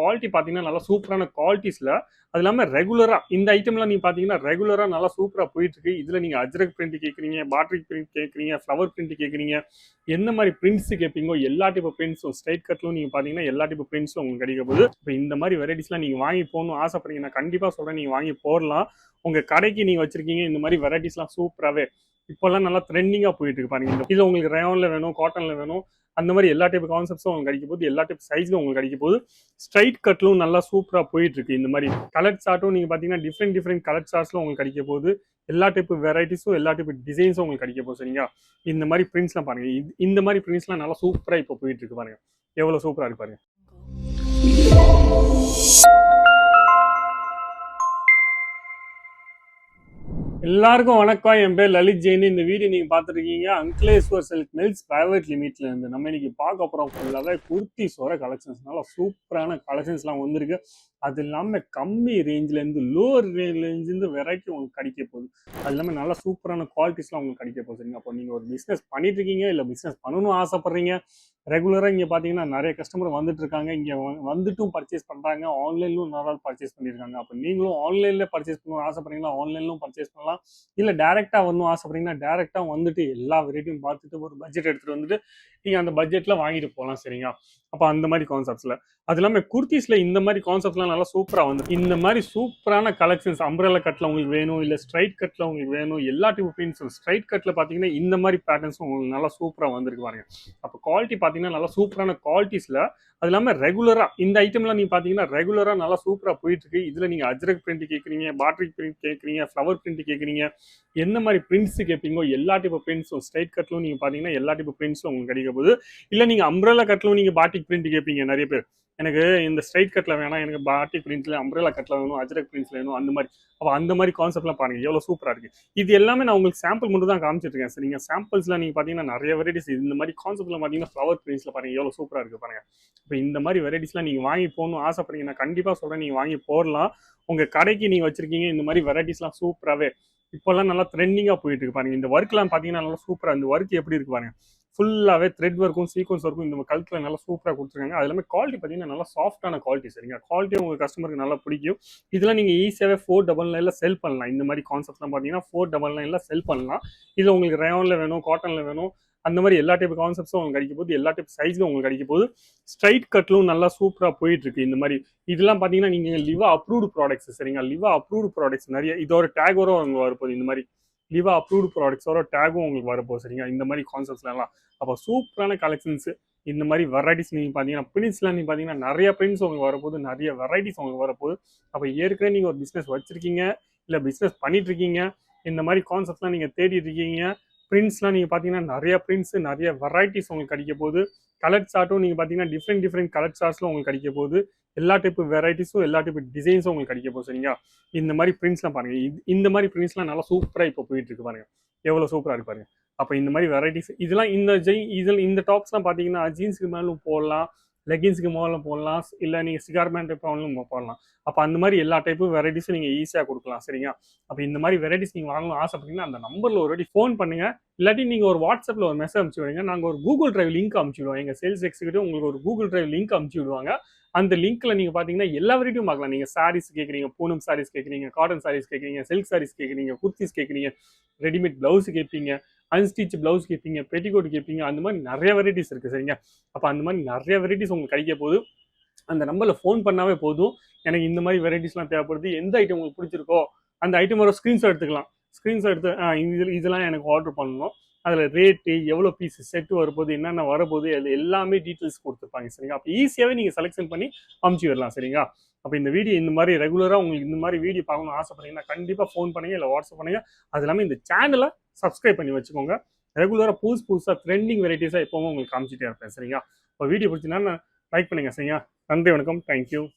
Quality பார்த்தீங்கன்னா நல்லா சூப்பரான குவாலிட்டிஸில். அது இல்லாமல் ரெகுலராக இந்த ஐட்டம்லாம் நீங்கள் பார்த்தீங்கன்னா ரெகுலராக நல்லா சூப்பராக போயிட்டுருக்கு. இதில் நீங்கள் அஜ்ரக் பிரிண்ட் கேட்குறீங்க, பாட்ரிக் பிரிண்ட் கேட்குறீங்க, ஃப்ளவர் பிரிண்ட் கேட்குறீங்க, எந்த மாதிரி பிரிண்ட்ஸ் கேட்பீங்கோ எல்லா டைப் பிரிண்ட்ஸும் ஸ்ட்ரைட் கட்லும் நீங்கள் பார்த்தீங்கன்னா எல்லா டைப் பிரிண்ட்ஸும் உங்களுக்கு கிடைக்க போகுது. இப்போ இந்த மாதிரி வெரைட்டிஸ்லாம் நீங்கள் வாங்கி போகணும் ஆசைப்படுறீங்கன்னா கண்டிப்பாக சொல்கிறேன், நீங்கள் வாங்கி போடலாம். உங்கள் கடைக்கு நீங்கள் வச்சுருக்கீங்க இந்த மாதிரி வெரைட்டிஸ்லாம் சூப்பராகவே இப்போல்லாம் நல்லா ட்ரெண்டிங்காக போயிட்டு இருக்கு பாருங்க. இது உங்களுக்கு ரயானில் வேணும், காட்டனில் வேணும், அந்த மாதிரி எல்லா டைப் கான்செப்ட்ஸும் உங்களுக்கு கிடைக்க போகுது. எல்லா டைப் சைஸ்லும் உங்களுக்கு கிடைக்க போகுது. ஸ்ட்ரைட் கட்லும் நல்லா சூப்பராக போயிட்டு இருக்கு. இந்த மாதிரி கலர் சார்ட்டும் நீங்கள் பார்த்தீங்கன்னா டிஃப்ரெண்ட் கலர் சார்ட்ஸ்லாம் உங்களுக்கு கிடைக்க போகுது. எல்லா டைப் வெரைட்டிஸும் எல்லா டைப் டிசைன்ஸும் உங்களுக்கு கிடைக்க போகுது. சரிங்களா? இந்த மாதிரி பிரிண்ட்ஸ்லாம் பாருங்க. இந்த மாதிரி பிரிண்ட்ஸ்லாம் நல்லா சூப்பராக இப்போ போயிட்டு இருக்கு பாருங்க. எவ்வளோ சூப்பராக இருக்கு பாருங்க. எல்லாருக்கும் வணக்கம். என் பேர் லலித் ஜெயின். இந்த வீடியோ நீங்க பார்த்துருக்கீங்க அங்கிலேஸ்வர் சில்க் மில்ஸ் பிரைவேட் லிமிட்ல இருந்து. நம்ம இன்னைக்கு பார்க்க போறோம் ஃபுல்லாவே குர்த்திஸோட கலெக்ஷன்ஸ்னால சூப்பரான கலெக்ஷன்ஸ்லாம் வந்திருக்கு. அது இல்லாமல் கம்மி ரேஞ்சிலேருந்து லோவர் ரேஞ்சிலேருந்து வெரைட்டி உங்களுக்கு கிடைக்க போகுது. அது இல்லாமல் நல்லா சூப்பரான குவாலிட்டிஸ்லாம் உங்களுக்கு கிடைக்க போகுது. சரிங்க? அப்போ நீங்கள் ஒரு பிஸ்னஸ் பண்ணிட்டு இருக்கீங்க, இல்லை பிஸ்னஸ் பண்ணணும்னு ஆசைப்படுறீங்க, ரெகுலராக இங்கே பார்த்தீங்கன்னா நிறைய கஸ்டமர் வந்துட்டு இருக்காங்க, இங்கே வந்துட்டும் பர்ச்சேஸ் பண்ணுறாங்க, ஆன்லைன்லும் நிறைய பர்ச்சேஸ் பண்ணியிருக்காங்க. அப்போ நீங்களும் ஆன்லைனில் பர்ச்சேஸ் பண்ணணும் ஆசைப்படுறீங்களா, ஆன்லைன்லும் பர்ச்சேஸ் பண்ணலாம். இல்லை டேரெக்டாக வரணும் ஆசைப்படுறீங்கன்னா டேரெக்டாக வந்துட்டு எல்லா வெரைட்டியும் பார்த்துட்டு ஒரு பட்ஜெட் எடுத்துகிட்டு வந்துட்டு நீங்கள் அந்த பட்ஜெட்டில் வாங்கிட்டு போகலாம். சரிங்களா? அப்போ அந்த மாதிரி கான்செப்ட்ஸில் அது இல்லாமல் குர்த்திஸில் இந்த மாதிரி கான்செப்ட்லாம் நல்லா சூப்பராக வந்து இந்த மாதிரி சூப்பரான கலெக்ஷன்ஸ் அம்ப்ரெல்லா கட்டில் உங்களுக்கு வேணும், இல்லை ஸ்ட்ரைட் கட்டில் உங்களுக்கு வேணும், எல்லா டைப் பிரிண்ட்ஸும் ஸ்ட்ரைட் கட்டில் பார்த்தீங்கன்னா இந்த மாதிரி பேட்டர்ன்ஸும் உங்களுக்கு நல்லா சூப்பராக வந்திருக்கு பாருங்க. அப்போ குவாலிட்டி பார்த்தீங்கன்னா நல்லா சூப்பரான குவாலிட்டிஸில். அது இல்லாமல் ரெகுலராக இந்த ஐட்டம்லாம் நீங்கள் பார்த்தீங்கன்னா ரெகுலராக நல்லா சூப்பராக போயிட்டுருக்கு. இதில் நீங்கள் அஜ்ரக் பிரிண்ட் கேட்குறீங்க, பாட்ரிக் பிரிண்ட் கேட்குறீங்க, ஃப்ளவர் பிரிண்ட் கேட்குறீங்க, எந்த மாதிரி பிரிண்ட்ஸ் கேட்பீங்கோ எல்லா டைப் பிரிண்ட்ஸும் ஸ்ட்ரைட் கட்லும் நீங்கள் பார்த்தீங்கன்னா எல்லா டைப் பிரிண்ட்ஸும் உங்களுக்கு கிடைக்க போகுது. இல்லை நீங்கள் அம்ப்ரெல்லா கட்லும் நீங்கள் பாட்டிக் பிரிண்ட் கேட்பீங்க நிறைய பேர், எனக்கு இந்த ஸ்ட்ரைட் கட்டில் வேணாம், எனக்கு பாட்டிக் பிரிண்ட்ல அம்ப்ரெல்லா கட்டில் வேணும், அஜ்ரக் பிரிண்ட்ஸ்ல வேணும், அந்த மாதிரி. அப்போ அந்த மாதிரி கான்செப்ட்லாம் பாருங்க எவ்வளோ சூப்பராக இருக்கு. இது எல்லாமே நான் உங்களுக்கு சாம்பிள் மட்டும் தான் காமிச்சிட்டு இருக்கேன். சரிங்க? சாம்பிள்ஸ்லாம் நீங்கள் பார்த்தீங்கன்னா நிறைய வெரைட்டிஸ் இந்த மாதிரி கான்செப்ட்லாம் பார்த்தீங்கன்னா ஃப்ளவர் பிரிண்ட்ஸ்ல பாருங்க எவ்வளோ சூப்பராக இருக்கு பாருங்க. இப்போ இந்த மாதிரி வெரைட்டிஸ்லாம் நீங்கள் வாங்கி போகணும் ஆசைப்படுறீங்கன்னா கண்டிப்பாக சொல்கிறேன், நீங்கள் வாங்கி போடலாம். உங்கள் கடைக்கு நீங்கள் வச்சிருக்கீங்க இந்த மாதிரி வெரைட்டிஸ்லாம் சூப்பராகவே இப்போல்லாம் நல்லா ட்ரெண்டிங்காக போயிட்டு இருக்கு பாருங்க. இந்த ஒர்க்லாம் பார்த்தீங்கன்னா நல்லா சூப்பராக, இந்த ஒர்க் எப்படி இருக்கு பாருங்க. ஃபுல்லாகவே த்ரெட் ஒர்க்கும் சீக்வன்ஸ் ஒர்க்கும் இந்த கல்கில் நல்லா சூப்பராக கொடுத்துருக்காங்க. அது எல்லாமே குவாலிட்டி பார்த்தீங்கன்னா நல்லா சாஃப்டான குவாலிட்டி. சரிங்க? குவாலிட்டியும் உங்கள் கஸ்டமருக்கு நல்லா பிடிக்கும். இதெல்லாம் நீங்கள் ஈஸியாகவே 499 செல் பண்ணலாம். இந்த மாதிரி கான்செப்ட்லாம் பார்த்தீங்கன்னா 499 செல் பண்ணலாம். இதில் உங்களுக்கு ரயானில் வேணும், காட்டனில் வேணும், அந்த மாதிரி எல்லா டைப் கான்செப்ட்ஸும் உங்களுக்கு கிடைக்க போகுது. எல்லா டைப் சைஸ்லும் உங்களுக்கு கிடைக்க போகுது. ஸ்ட்ரைட் கட்லும் நல்லா சூப்பராக போயிட்டு இருக்கு. இந்த மாதிரி இதெல்லாம் பார்த்தீங்கன்னா நீங்கள் லிவா அப்ரூவ்டு ப்ராடக்ட்ஸ். சரிங்க? லிவா அப்ரூவ்டு ப்ராடக்ட்ஸ் நிறைய இதோட டேக் வரும் உங்களுக்கு வரப்போகுது. இந்த மாதிரி லிவா அப்ரூவ்டு ப்ராடக்ட்ஸோட டேகும் உங்களுக்கு வரப்போகுது. சரிங்க? இந்த மாதிரி கான்செப்ட்ஸ்லாம் அப்போ சூப்பரான கலெக்ஷன்ஸ். இந்த மாதிரி வெரைட்டிஸ் நீங்கள் பார்த்தீங்கன்னா பிரிண்ட்ஸ்லாம் நீங்கள் பார்த்தீங்கன்னா நிறைய பிரிண்ட்ஸ் உங்களுக்கு வரப்போகுது, நிறைய வெரைட்டிஸ் உங்களுக்கு வரப்போகுது. அப்போ ஏற்கனவே நீங்கள் ஒரு பிஸ்னஸ் வச்சுருக்கீங்க, இல்லை பிஸ்னஸ் பண்ணிட்டு இருக்கீங்க, இந்த மாதிரி கான்செப்ட்ஸ்லாம் நீங்கள் தேடிட்டு இருக்கீங்க, பிரிண்ட்ஸ்லாம் நீங்கள் பார்த்தீங்கன்னா நிறைய பிரிண்ட்ஸ் நிறைய வெரைட்டிஸ் உங்களுக்கு கிடைக்க போகுது. கலர் சார்ட்டும் நீங்கள் பார்த்தீங்கன்னா டிஃப்ரெண்ட் கலர் சார்ட்ஸில் உங்களுக்கு கிடைக்க போகுது. எல்லா டைப் வெரைட்டிஸும் எல்லா டைப் டிசைன்ஸும் உங்களுக்கு கிடைக்க போகுது. சரிங்களா? இந்த மாதிரி பிரிண்ட்ஸ்லாம் பாருங்க. இந்த மாதிரி பிரிண்ட்ஸ்லாம் நல்லா சூப்பராக இப்போ போயிட்டு இருக்கு பாருங்க. எவ்வளோ சூப்பராக இருக்கு பாருங்க. அப்போ இந்த மாதிரி வெரைட்டிஸ் இதெல்லாம் இந்த டாப்ஸ்லாம் பார்த்தீங்கன்னா ஜீன்ஸுக்கு மேலும் போடலாம், லெகின்ஸுக்கு மேலும் போடலாம், இல்லை நீங்கள் சிகார் பேண்ட் போடலாம். அப்போ அந்த மாதிரி எல்லா டைப்பும் வெரைட்டிஸும் நீங்கள் ஈஸியாக கொடுக்கலாம். சரிங்க? அப்போ இந்த மாதிரி வெரைட்டிஸ் நீங்கள் வாங்கணும் ஆசைப்பட்டீங்கன்னா அந்த நம்பரில் ஒரு வாட்டி ஃபோன் பண்ணுங்க. இல்லாட்டி நீங்கள் ஒரு வாட்ஸ்அப்பில் ஒரு மெசேஜ் அனுப்பிச்சு விடுங்க. நாங்கள் ஒரு கூகுள் டிரைவ் லிங்க் அனுப்பிச்சு விடுவோம். எங்கள் சேல்ஸ் எக்ஸிக்யூட்டிவ் உங்களுக்கு ஒரு கூகுள் டிரைவ் லிங்க் அனுப்பிச்சு விடுவாங்க. அந்த லிங்க்ல நீங்கள் பார்த்தீங்கன்னா எல்லா வெரைட்டியும் பார்க்கலாம். நீங்கள் சாரீஸ் கேட்குறீங்க, பூனம் சாரீஸ் கேட்குறீங்க, காட்டன் சாரீஸ் கேட்குறீங்க, சில்க் சாரீஸ் கேட்குறீங்க, குர்த்திஸ் கேட்குறீங்க, ரெடிமேட் பிளவுஸ் கேட்பீங்க, அன்ஸ்டிச் பிளவுஸ் கேட்பீங்க, பெட்டிகோட் கேட்பீங்க, அந்த மாதிரி நிறைய வெரைட்டிஸ் இருக்குது. சரிங்க? அப்போ அந்த மாதிரி நிறைய வெரைட்டிஸ் உங்களுக்கு கிடைக்க போகுது. அந்த நம்பரில் ஃபோன் பண்ணாவே போதும், எனக்கு இந்த மாதிரி வெரைட்டிஸ்லாம் தேவைப்படுது, எந்த ஐட்டம் உங்களுக்கு பிடிச்சிருக்கோ அந்த ஐட்டமோட ஸ்க்ரீன்ஷாட் எடுத்துக்கலாம். ஸ்க்ரீன்ஷாட் எடுத்து இதெல்லாம் எனக்கு ஆர்டர் பண்ணணும், அதில் ரேட்டு எவ்வளோ பீஸ் செட்டு வரப்போகுது, என்னென்ன வரப்போகுது, அது எல்லாமே டீட்டெயில்ஸ் கொடுத்துருப்பாங்க. சரிங்களா? அப்போ ஈஸியாகவே நீங்கள் செலெக்ஷன் பண்ணி அமுச்சு வரலாம். சரிங்களா? அப்போ இந்த வீடியோ இந்த மாதிரி ரெகுலராக உங்களுக்கு இந்த மாதிரி வீடியோ பார்க்கணும்னு ஆசைப்படுறீங்கன்னா கண்டிப்பாக ஃபோன் பண்ணுங்க, இல்லை வாட்ஸ்அப் பண்ணுங்க. அது இல்லாமல் இந்த சேனலை சப்ஸ்கிரைப் பண்ணி வச்சுக்கோங்க. ரெகுலராக புதுசாக ட்ரெண்டிங் வெரைட்டிஸாக எப்போவும் உங்களுக்கு காமிச்சிட்டே இருப்பேன். சரிங்களா? இப்போ வீடியோ பிடிச்சிங்கன்னா லைக் பண்ணுங்க. சரிங்களா? நன்றி, வணக்கம், தேங்க்யூ.